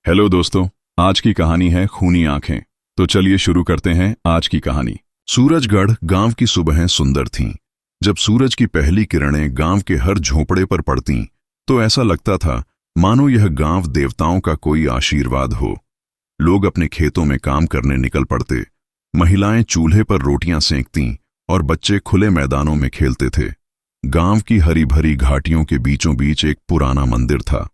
Hello दोस्तों, आज की कहानी है खूनी आंखें। तो चलिए शुरू करते हैं आज की कहानी। सूरजगढ़ गांव की सुबहें सुंदर थीं। जब सूरज की पहली किरणें गांव के हर झोंपड़े पर पड़तीं, तो ऐसा लगता था मानो यह गांव देवताओं का कोई आशीर्वाद हो। लोग अपने खेतों में काम करने निकल पड़ते, महिलाएं चूल्हे पर रोटियां सेंकतीं और बच्चे खुले मैदानों में खेलते थे। गांव की हरी भरी घाटियों के बीचों बीच एक पुराना मंदिर था।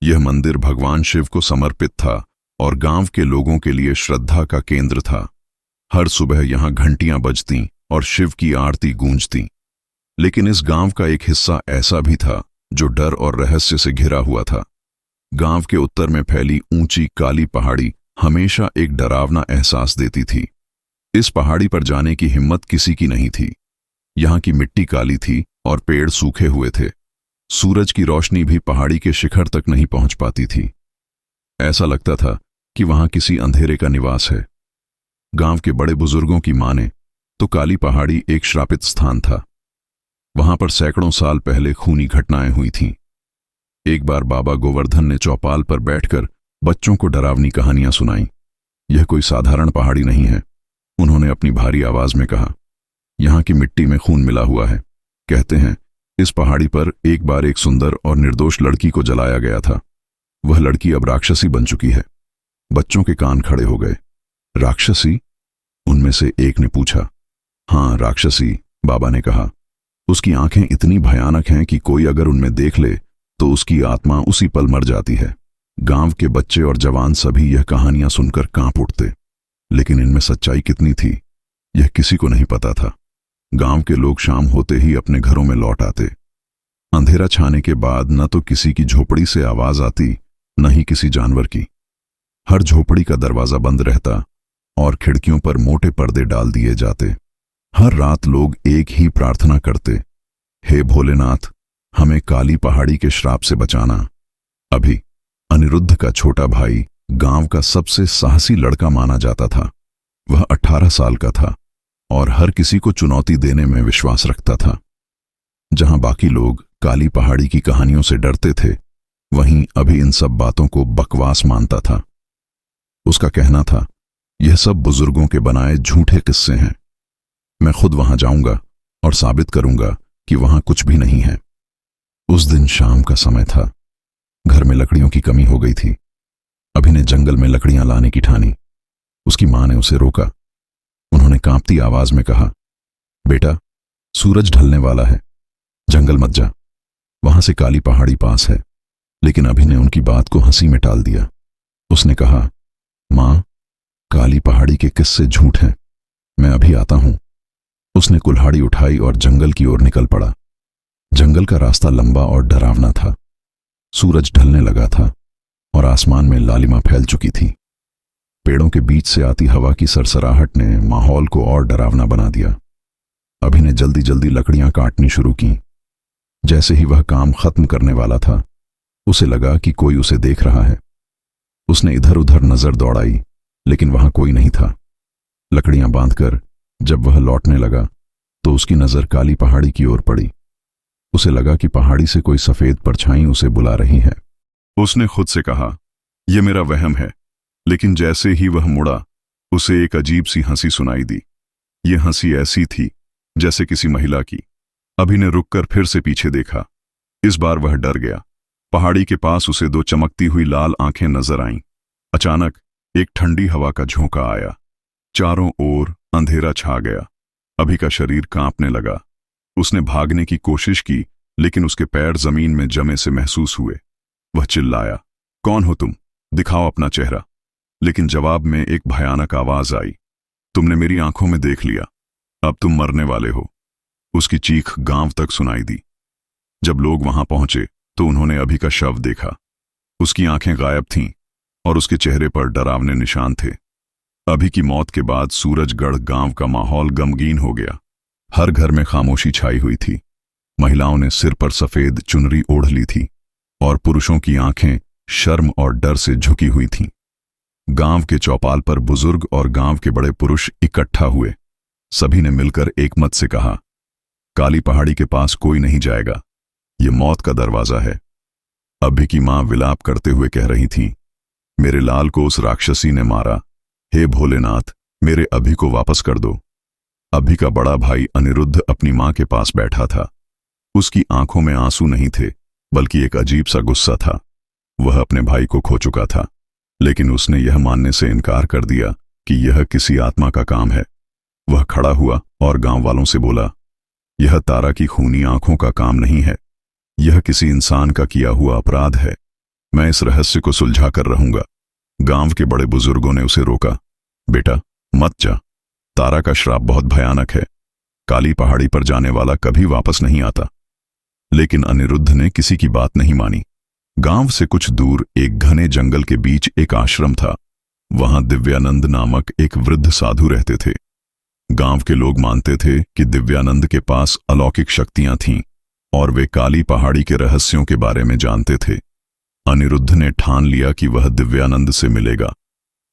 यह मंदिर भगवान शिव को समर्पित था और गांव के लोगों के लिए श्रद्धा का केंद्र था। हर सुबह यहां घंटियां बजतीं और शिव की आरती गूंजती। लेकिन इस गांव का एक हिस्सा ऐसा भी था जो डर और रहस्य से घिरा हुआ था। गांव के उत्तर में फैली ऊंची काली पहाड़ी हमेशा एक डरावना एहसास देती थी। इस पहाड़ी पर जाने की हिम्मत किसी की नहीं थी। यहां की मिट्टी काली थी और पेड़ सूखे हुए थे। सूरज की रोशनी भी पहाड़ी के शिखर तक नहीं पहुंच पाती थी। ऐसा लगता था कि वहां किसी अंधेरे का निवास है। गांव के बड़े बुजुर्गों की माने तो काली पहाड़ी एक श्रापित स्थान था। वहां पर सैकड़ों साल पहले खूनी घटनाएं हुई थीं। एक बार बाबा गोवर्धन ने चौपाल पर बैठकर बच्चों को डरावनी कहानियां सुनाईं। यह कोई साधारण पहाड़ी नहीं है, उन्होंने अपनी भारी आवाज में कहा। यहां की मिट्टी में खून मिला हुआ है। कहते हैं इस पहाड़ी पर एक बार एक सुंदर और निर्दोष लड़की को जलाया गया था। वह लड़की अब राक्षसी बन चुकी है। बच्चों के कान खड़े हो गए। राक्षसी? उनमें से एक ने पूछा। हां, राक्षसी, बाबा ने कहा। उसकी आंखें इतनी भयानक हैं कि कोई अगर उनमें देख ले तो उसकी आत्मा उसी पल मर जाती है। गांव के बच्चे और जवान सभी यह कहानियां सुनकर कांप उठते। लेकिन इनमें सच्चाई कितनी थी, यह किसी को नहीं पता था। गांव के लोग शाम होते ही अपने घरों में लौट आते। अंधेरा छाने के बाद न तो किसी की झोपड़ी से आवाज आती, न ही किसी जानवर की। हर झोपड़ी का दरवाजा बंद रहता और खिड़कियों पर मोटे पर्दे डाल दिए जाते। हर रात लोग एक ही प्रार्थना करते, हे भोलेनाथ, हमें काली पहाड़ी के श्राप से बचाना। अभी अनिरुद्ध का छोटा भाई गांव का सबसे साहसी लड़का माना जाता था। वह 18 साल का था और हर किसी को चुनौती देने में विश्वास रखता था। जहां बाकी लोग काली पहाड़ी की कहानियों से डरते थे, वहीं अभी इन सब बातों को बकवास मानता था। उसका कहना था, यह सब बुजुर्गों के बनाए झूठे किस्से हैं। मैं खुद वहां जाऊंगा और साबित करूंगा कि वहां कुछ भी नहीं है। उस दिन शाम का समय था। घर में लकड़ियों की कमी हो गई थी। अभी ने जंगल में लकड़ियां लाने की ठानी। उसकी मां ने उसे रोका। उन्होंने कांपती आवाज में कहा, बेटा, सूरज ढलने वाला है, जंगल मत जा, वहां से काली पहाड़ी पास है। लेकिन अभी ने उनकी बात को हंसी में टाल दिया। उसने कहा, मां, काली पहाड़ी के किस्से झूठ हैं, मैं अभी आता हूं। उसने कुल्हाड़ी उठाई और जंगल की ओर निकल पड़ा। जंगल का रास्ता लंबा और डरावना था। सूरज ढलने लगा था और आसमान में लालिमा फैल चुकी थी। पेड़ों के बीच से आती हवा की सरसराहट ने माहौल को और डरावना बना दिया। अभी ने जल्दी जल्दी लकड़ियां काटनी शुरू की। जैसे ही वह काम खत्म करने वाला था, उसे लगा कि कोई उसे देख रहा है। उसने इधर उधर नजर दौड़ाई, लेकिन वहां कोई नहीं था। लकड़ियां बांधकर जब वह लौटने लगा तो उसकी नजर काली पहाड़ी की ओर पड़ी। उसे लगा कि पहाड़ी से कोई सफेद परछाई उसे बुला रही है। उसने खुद से कहा, यह मेरा वहम है। लेकिन जैसे ही वह मुड़ा, उसे एक अजीब सी हंसी सुनाई दी। यह हंसी ऐसी थी जैसे किसी महिला की। अभी ने रुककर फिर से पीछे देखा। इस बार वह डर गया। पहाड़ी के पास उसे दो चमकती हुई लाल आंखें नजर आईं। अचानक एक ठंडी हवा का झोंका आया। चारों ओर अंधेरा छा गया। अभी का शरीर कांपने लगा। उसने भागने की कोशिश की, लेकिन उसके पैर जमीन में जमे से महसूस हुए। वह चिल्लाया, कौन हो तुम? दिखाओ अपना चेहरा। लेकिन जवाब में एक भयानक आवाज आई, तुमने मेरी आंखों में देख लिया, अब तुम मरने वाले हो। उसकी चीख गांव तक सुनाई दी। जब लोग वहां पहुंचे तो उन्होंने अभी का शव देखा। उसकी आंखें गायब थीं और उसके चेहरे पर डरावने निशान थे। अभी की मौत के बाद सूरजगढ़ गांव का माहौल गमगीन हो गया। हर घर में खामोशी छाई हुई थी। महिलाओं ने सिर पर सफेद चुनरी ओढ़ ली थी और पुरुषों की आंखें शर्म और डर से झुकी हुई थीं। गांव के चौपाल पर बुजुर्ग और गांव के बड़े पुरुष इकट्ठा हुए। सभी ने मिलकर एक मत से कहा, काली पहाड़ी के पास कोई नहीं जाएगा, ये मौत का दरवाजा है। अभी की मां विलाप करते हुए कह रही थी, मेरे लाल को उस राक्षसी ने मारा। हे भोलेनाथ, मेरे अभि को वापस कर दो। अभि का बड़ा भाई अनिरुद्ध अपनी मां के पास बैठा था। उसकी आंखों में आंसू नहीं थे, बल्कि एक अजीब सा गुस्सा था। वह अपने भाई को खो चुका था, लेकिन उसने यह मानने से इनकार कर दिया कि यह किसी आत्मा का काम है। वह खड़ा हुआ और गांव वालों से बोला, यह तारा की खूनी आंखों का काम नहीं है, यह किसी इंसान का किया हुआ अपराध है। मैं इस रहस्य को सुलझा कर रहूंगा। गांव के बड़े बुजुर्गों ने उसे रोका, बेटा मत जा, तारा का श्राप बहुत भयानक है, काली पहाड़ी पर जाने वाला कभी वापस नहीं आता। लेकिन अनिरुद्ध ने किसी की बात नहीं मानी। गांव से कुछ दूर एक घने जंगल के बीच एक आश्रम था। वहां दिव्यानंद नामक एक वृद्ध साधु रहते थे। गांव के लोग मानते थे कि दिव्यानंद के पास अलौकिक शक्तियां थीं और वे काली पहाड़ी के रहस्यों के बारे में जानते थे। अनिरुद्ध ने ठान लिया कि वह दिव्यानंद से मिलेगा।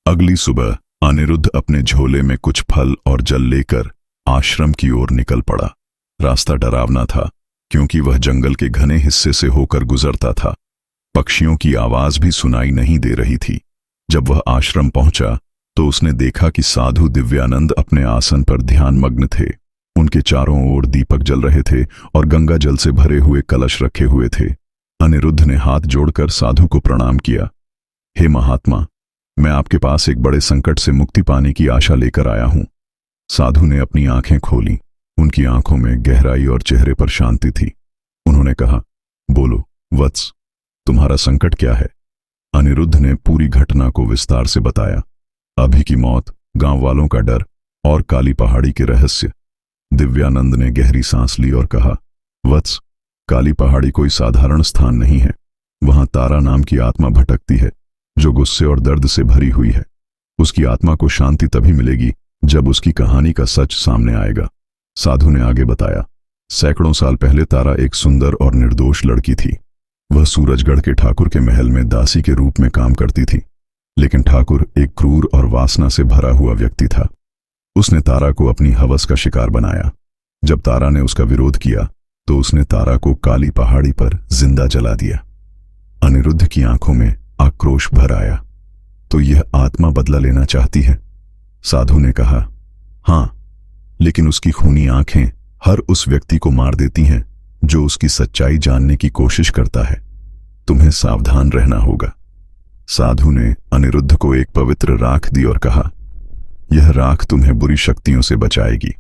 अगली सुबह अनिरुद्ध अपने झोले में कुछ फल और जल लेकर आश्रम की ओर निकल पड़ा। रास्ता डरावना था, क्योंकि वह जंगल के घने हिस्से से होकर गुजरता था। पक्षियों की आवाज भी सुनाई नहीं दे रही थी। जब वह आश्रम पहुंचा तो उसने देखा कि साधु दिव्यानंद अपने आसन पर ध्यान मग्न थे। उनके चारों ओर दीपक जल रहे थे और गंगा जल से भरे हुए कलश रखे हुए थे। अनिरुद्ध ने हाथ जोड़कर साधु को प्रणाम किया। हे महात्मा, मैं आपके पास एक बड़े संकट से मुक्ति पाने की आशा लेकर आया हूं। साधु ने अपनी आंखें खोली। उनकी आंखों में गहराई और चेहरे पर शांति थी। उन्होंने कहा, बोलो वत्स, तुम्हारा संकट क्या है? अनिरुद्ध ने पूरी घटना को विस्तार से बताया। अभि की मौत, गांव वालों का डर और काली पहाड़ी के रहस्य। दिव्यानंद ने गहरी सांस ली और कहा, वत्स, काली पहाड़ी कोई साधारण स्थान नहीं है। वहां तारा नाम की आत्मा भटकती है, जो गुस्से और दर्द से भरी हुई है। उसकी आत्मा को शांति तभी मिलेगी जब उसकी कहानी का सच सामने आएगा। साधु ने आगे बताया, सैकड़ों साल पहले तारा एक सुंदर और निर्दोष लड़की थी। वह सूरजगढ़ के ठाकुर के महल में दासी के रूप में काम करती थी। लेकिन ठाकुर एक क्रूर और वासना से भरा हुआ व्यक्ति था। उसने तारा को अपनी हवस का शिकार बनाया। जब तारा ने उसका विरोध किया तो उसने तारा को काली पहाड़ी पर जिंदा जला दिया। अनिरुद्ध की आंखों में आक्रोश भर आया। तो यह आत्मा बदला लेना चाहती है? साधु ने कहा, हां, लेकिन उसकी खूनी आंखें हर उस व्यक्ति को मार देती हैं जो उसकी सच्चाई जानने की कोशिश करता है। तुम्हें सावधान रहना होगा। साधु ने अनिरुद्ध को एक पवित्र राख दी और कहा, यह राख तुम्हें बुरी शक्तियों से बचाएगी।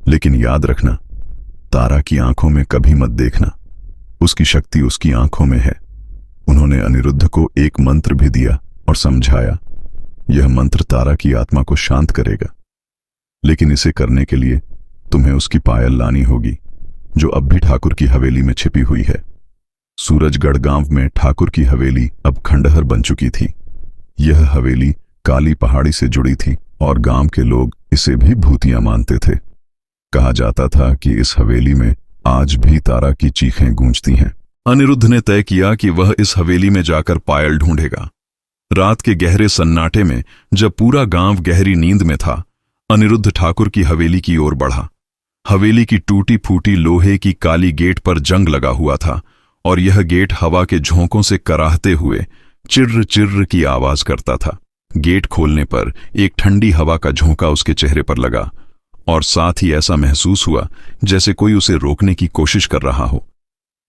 लेकिन याद रखना, तारा की आंखों में कभी मत देखना। उसकी शक्ति उसकी आंखों में है। उन्होंने अनिरुद्ध को एक मंत्र भी दिया और समझाया, यह मंत्र तारा की आत्मा को शांत करेगा। लेकिन इसे करने के लिए तुम्हें उसकी पायल लानी होगी, जो अब भी ठाकुर की हवेली में छिपी हुई है। सूरजगढ़ गांव में ठाकुर की हवेली अब खंडहर बन चुकी थी। यह हवेली काली पहाड़ी से जुड़ी थी और गांव के लोग इसे भी भूतिया मानते थे। कहा जाता था कि इस हवेली में आज भी तारा की चीखें गूंजती हैं। अनिरुद्ध ने तय किया कि वह इस हवेली में जाकर पायल ढूंढेगा। रात के गहरे सन्नाटे में, जब पूरा गांव गहरी नींद में था, अनिरुद्ध ठाकुर की हवेली की ओर बढ़ा। हवेली की टूटी फूटी लोहे की काली गेट पर जंग लगा हुआ था और यह गेट हवा के झोंकों से कराहते हुए चिर्र चिर्र की आवाज करता था। गेट खोलने पर एक ठंडी हवा का झोंका उसके चेहरे पर लगा और साथ ही ऐसा महसूस हुआ जैसे कोई उसे रोकने की कोशिश कर रहा हो।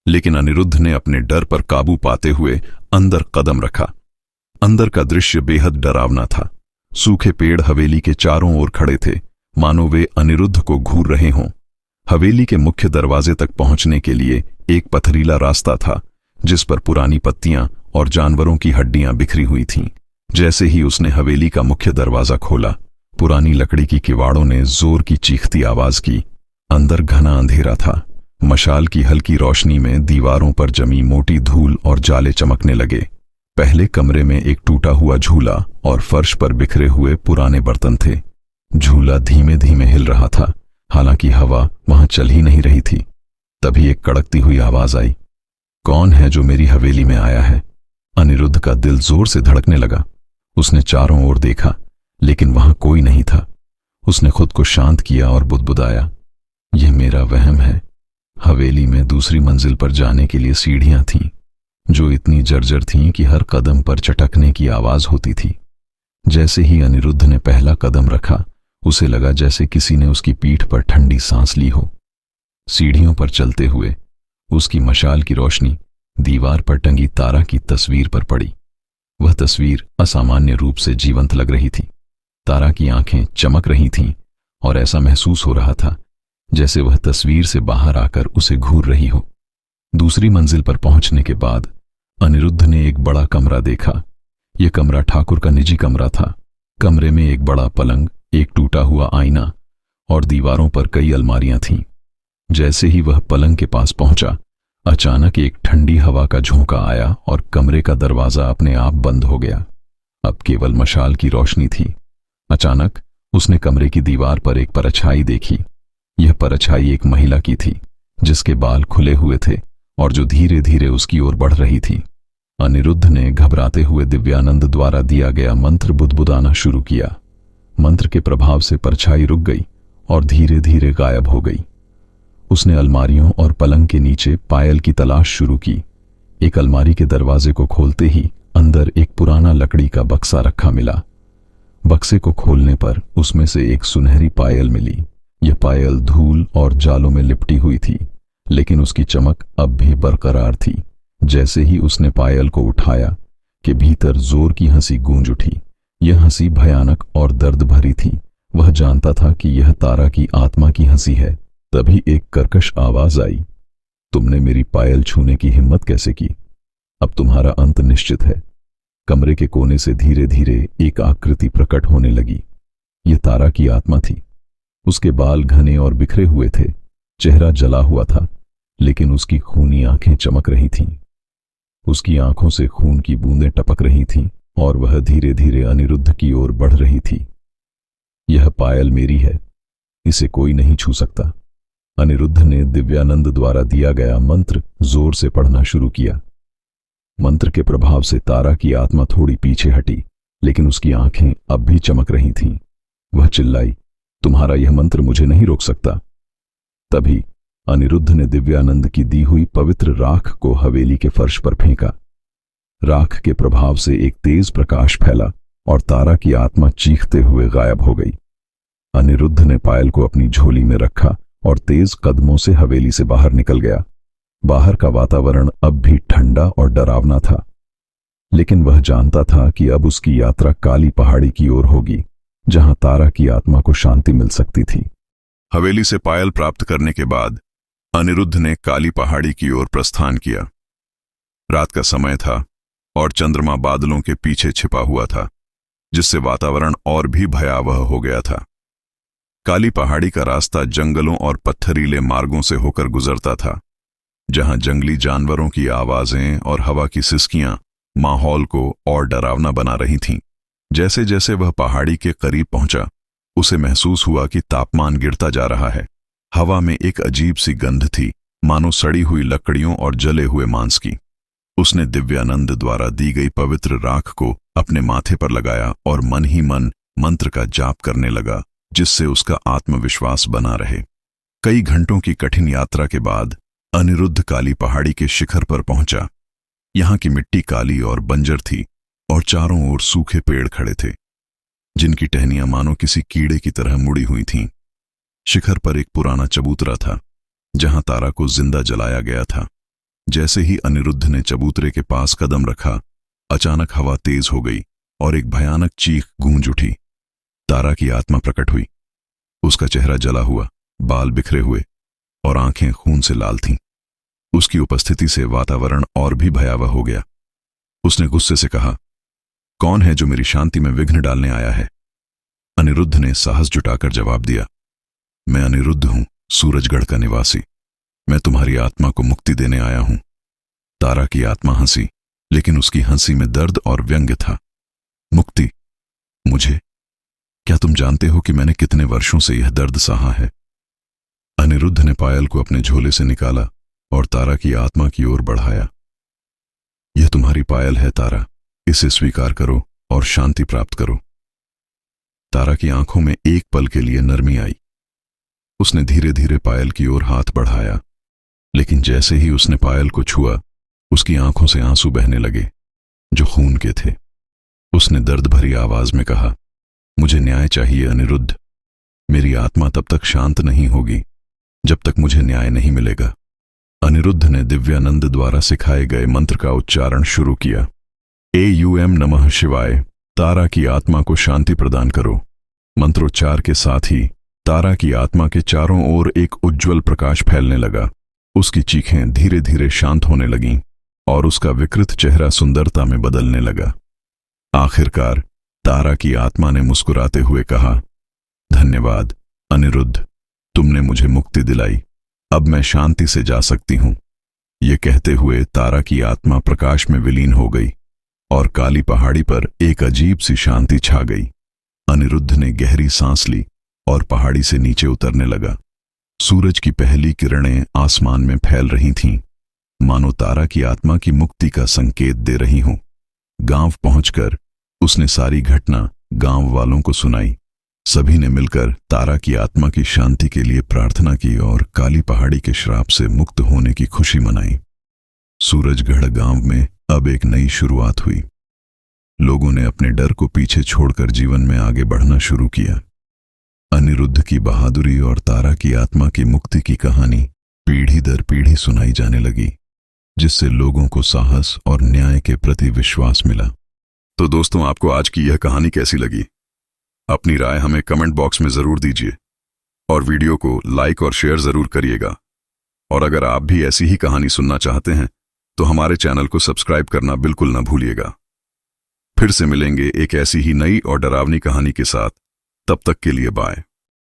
लेकिन अनिरुद्ध ने अपने डर पर काबू पाते हुए अंदर कदम रखा। अंदर का दृश्य बेहद डरावना था। सूखे पेड़ हवेली के चारों ओर खड़े थे, मानो वे अनिरुद्ध को घूर रहे हों। हवेली के मुख्य दरवाजे तक पहुंचने के लिए एक पथरीला रास्ता था, जिस पर पुरानी पत्तियां और जानवरों की हड्डियां बिखरी हुई थीं। जैसे ही उसने हवेली का मुख्य दरवाजा खोला, पुरानी लकड़ी की किवाड़ों ने जोर की चीखती आवाज की। अंदर घना अंधेरा था। मशाल की हल्की रोशनी में दीवारों पर जमी मोटी धूल और जाले चमकने लगे। पहले कमरे में एक टूटा हुआ झूला और फर्श पर बिखरे हुए पुराने बर्तन थे। झूला धीमे धीमे हिल रहा था, हालांकि हवा वहां चल ही नहीं रही थी। तभी एक कड़कती हुई आवाज आई, कौन है जो मेरी हवेली में आया है? अनिरुद्ध का दिल जोर से धड़कने लगा। उसने चारों ओर देखा, लेकिन वहां कोई नहीं था। उसने खुद को शांत किया और बुदबुदाया, यह मेरा वहम है। हवेली में दूसरी मंजिल पर जाने के लिए सीढ़ियां थीं। जो इतनी जर्जर थीं कि हर कदम पर चटकने की आवाज होती थी। जैसे ही अनिरुद्ध ने पहला कदम रखा, उसे लगा जैसे किसी ने उसकी पीठ पर ठंडी सांस ली हो। सीढ़ियों पर चलते हुए उसकी मशाल की रोशनी दीवार पर टंगी तारा की तस्वीर पर पड़ी। वह तस्वीर असामान्य रूप से जीवंत लग रही थी। तारा की आंखें चमक रही थीं और ऐसा महसूस हो रहा था जैसे वह तस्वीर से बाहर आकर उसे घूर रही हो। दूसरी मंजिल पर पहुंचने के बाद अनिरुद्ध ने एक बड़ा कमरा देखा। यह कमरा ठाकुर का निजी कमरा था। कमरे में एक बड़ा पलंग, एक टूटा हुआ आईना और दीवारों पर कई अलमारियां थीं। जैसे ही वह पलंग के पास पहुंचा, अचानक एक ठंडी हवा का झोंका आया और कमरे का दरवाजा अपने आप बंद हो गया। अब केवल मशाल की रोशनी थी। अचानक उसने कमरे की दीवार पर एक परछाई देखी। यह परछाई एक महिला की थी, जिसके बाल खुले हुए थे और जो धीरे धीरे उसकी ओर बढ़ रही थी। अनिरुद्ध ने घबराते हुए दिव्यानंद द्वारा दिया गया मंत्र बुदबुदाना शुरू किया। मंत्र के प्रभाव से परछाई रुक गई और धीरे धीरे गायब हो गई। उसने अलमारियों और पलंग के नीचे पायल की तलाश शुरू की। एक अलमारी के दरवाजे को खोलते ही अंदर एक पुराना लकड़ी का बक्सा रखा मिला। बक्से को खोलने पर उसमें से एक सुनहरी पायल मिली। यह पायल धूल और जालों में लिपटी हुई थी, लेकिन उसकी चमक अब भी बरकरार थी। जैसे ही उसने पायल को उठाया कि भीतर जोर की हंसी गूंज उठी। यह हंसी भयानक और दर्द भरी थी। वह जानता था कि यह तारा की आत्मा की हंसी है। तभी एक कर्कश आवाज आई, तुमने मेरी पायल छूने की हिम्मत कैसे की? अब तुम्हारा अंत निश्चित है। कमरे के कोने से धीरे धीरे एक आकृति प्रकट होने लगी। यह तारा की आत्मा थी। उसके बाल घने और बिखरे हुए थे, चेहरा जला हुआ था, लेकिन उसकी खूनी आंखें चमक रही थीं। उसकी आंखों से खून की बूंदें टपक रही थीं और वह धीरे धीरे अनिरुद्ध की ओर बढ़ रही थी। यह पायल मेरी है, इसे कोई नहीं छू सकता। अनिरुद्ध ने दिव्यानंद द्वारा दिया गया मंत्र जोर से पढ़ना शुरू किया। मंत्र के प्रभाव से तारा की आत्मा थोड़ी पीछे हटी, लेकिन उसकी आंखें अब भी चमक रही थीं। वह चिल्लाई, तुम्हारा यह मंत्र मुझे नहीं रोक सकता। तभी अनिरुद्ध ने दिव्यानंद की दी हुई पवित्र राख को हवेली के फर्श पर फेंका। राख के प्रभाव से एक तेज प्रकाश फैला और तारा की आत्मा चीखते हुए गायब हो गई। अनिरुद्ध ने पायल को अपनी झोली में रखा और तेज कदमों से हवेली से बाहर निकल गया। बाहर का वातावरण अब भी ठंडा और डरावना था, लेकिन वह जानता था कि अब उसकी यात्रा काली पहाड़ी की ओर होगी, जहां तारा की आत्मा को शांति मिल सकती थी। हवेली से पायल प्राप्त करने के बाद अनिरुद्ध ने काली पहाड़ी की ओर प्रस्थान किया। रात का समय था और चंद्रमा बादलों के पीछे छिपा हुआ था, जिससे वातावरण और भी भयावह हो गया था। काली पहाड़ी का रास्ता जंगलों और पत्थरीले मार्गों से होकर गुजरता था, जहां जंगली जानवरों की आवाजें और हवा की सिसकियां माहौल को और डरावना बना रही थीं। जैसे जैसे वह पहाड़ी के करीब पहुंचा, उसे महसूस हुआ कि तापमान गिरता जा रहा है। हवा में एक अजीब सी गंध थी, मानो सड़ी हुई लकड़ियों और जले हुए मांस की। उसने दिव्यानंद द्वारा दी गई पवित्र राख को अपने माथे पर लगाया और मन ही मन मंत्र का जाप करने लगा, जिससे उसका आत्मविश्वास बना रहे। कई घंटों की कठिन यात्रा के बाद अनिरुद्ध काली पहाड़ी के शिखर पर पहुंचा। यहां की मिट्टी काली और बंजर थी और चारों ओर सूखे पेड़ खड़े थे, जिनकी टहनियां मानो किसी कीड़े की तरह मुड़ी हुई थीं। शिखर पर एक पुराना चबूतरा था, जहां तारा को जिंदा जलाया गया था। जैसे ही अनिरुद्ध ने चबूतरे के पास कदम रखा, अचानक हवा तेज हो गई और एक भयानक चीख गूंज उठी। तारा की आत्मा प्रकट हुई। उसका चेहरा जला हुआ, बाल बिखरे हुए और आंखें खून से लाल थीं। उसकी उपस्थिति से वातावरण और भी भयावह हो गया। उसने गुस्से से कहा, कौन है जो मेरी शांति में विघ्न डालने आया है? अनिरुद्ध ने साहस जुटाकर जवाब दिया, मैं अनिरुद्ध हूं, सूरजगढ़ का निवासी। मैं तुम्हारी आत्मा को मुक्ति देने आया हूं। तारा की आत्मा हंसी, लेकिन उसकी हंसी में दर्द और व्यंग्य था। मुक्ति? मुझे? क्या तुम जानते हो कि मैंने कितने वर्षों से यह दर्द सहा है? अनिरुद्ध ने पायल को अपने झोले से निकाला और तारा की आत्मा की ओर बढ़ाया। यह तुम्हारी पायल है तारा, इसे स्वीकार करो और शांति प्राप्त करो। तारा की आंखों में एक पल के लिए नरमी आई। उसने धीरे धीरे पायल की ओर हाथ बढ़ाया, लेकिन जैसे ही उसने पायल को छुआ, उसकी आंखों से आंसू बहने लगे जो खून के थे। उसने दर्द भरी आवाज में कहा, मुझे न्याय चाहिए अनिरुद्ध। मेरी आत्मा तब तक शांत नहीं होगी जब तक मुझे न्याय नहीं मिलेगा। अनिरुद्ध ने दिव्यानंद द्वारा सिखाए गए मंत्र का उच्चारण शुरू किया। एयूएम नमः शिवाय, तारा की आत्मा को शांति प्रदान करो। मंत्रोच्चार के साथ ही तारा की आत्मा के चारों ओर एक उज्ज्वल प्रकाश फैलने लगा। उसकी चीखें धीरे धीरे शांत होने लगीं और उसका विकृत चेहरा सुंदरता में बदलने लगा। आखिरकार तारा की आत्मा ने मुस्कुराते हुए कहा, धन्यवाद अनिरुद्ध, तुमने मुझे मुक्ति दिलाई। अब मैं शांति से जा सकती हूं। ये कहते हुए तारा की आत्मा प्रकाश में विलीन हो गई और काली पहाड़ी पर एक अजीब सी शांति छा गई। अनिरुद्ध ने गहरी सांस ली और पहाड़ी से नीचे उतरने लगा। सूरज की पहली किरणें आसमान में फैल रही थीं, मानो तारा की आत्मा की मुक्ति का संकेत दे रही हों। गांव पहुंचकर उसने सारी घटना गांव वालों को सुनाई। सभी ने मिलकर तारा की आत्मा की शांति के लिए प्रार्थना की और काली पहाड़ी के श्राप से मुक्त होने की खुशी मनाई। सूरजगढ़ गांव में अब एक नई शुरुआत हुई। लोगों ने अपने डर को पीछे छोड़कर जीवन में आगे बढ़ना शुरू किया। अनिरुद्ध की बहादुरी और तारा की आत्मा की मुक्ति की कहानी पीढ़ी दर पीढ़ी सुनाई जाने लगी, जिससे लोगों को साहस और न्याय के प्रति विश्वास मिला। तो दोस्तों, आपको आज की यह कहानी कैसी लगी? अपनी राय हमें कमेंट बॉक्स में जरूर दीजिए और वीडियो को लाइक और शेयर जरूर करिएगा। और अगर आप भी ऐसी ही कहानी सुनना चाहते हैं तो हमारे चैनल को सब्सक्राइब करना बिल्कुल न भूलिएगा। फिर से मिलेंगे एक ऐसी ही नई और डरावनी कहानी के साथ। तब तक के लिए बाय।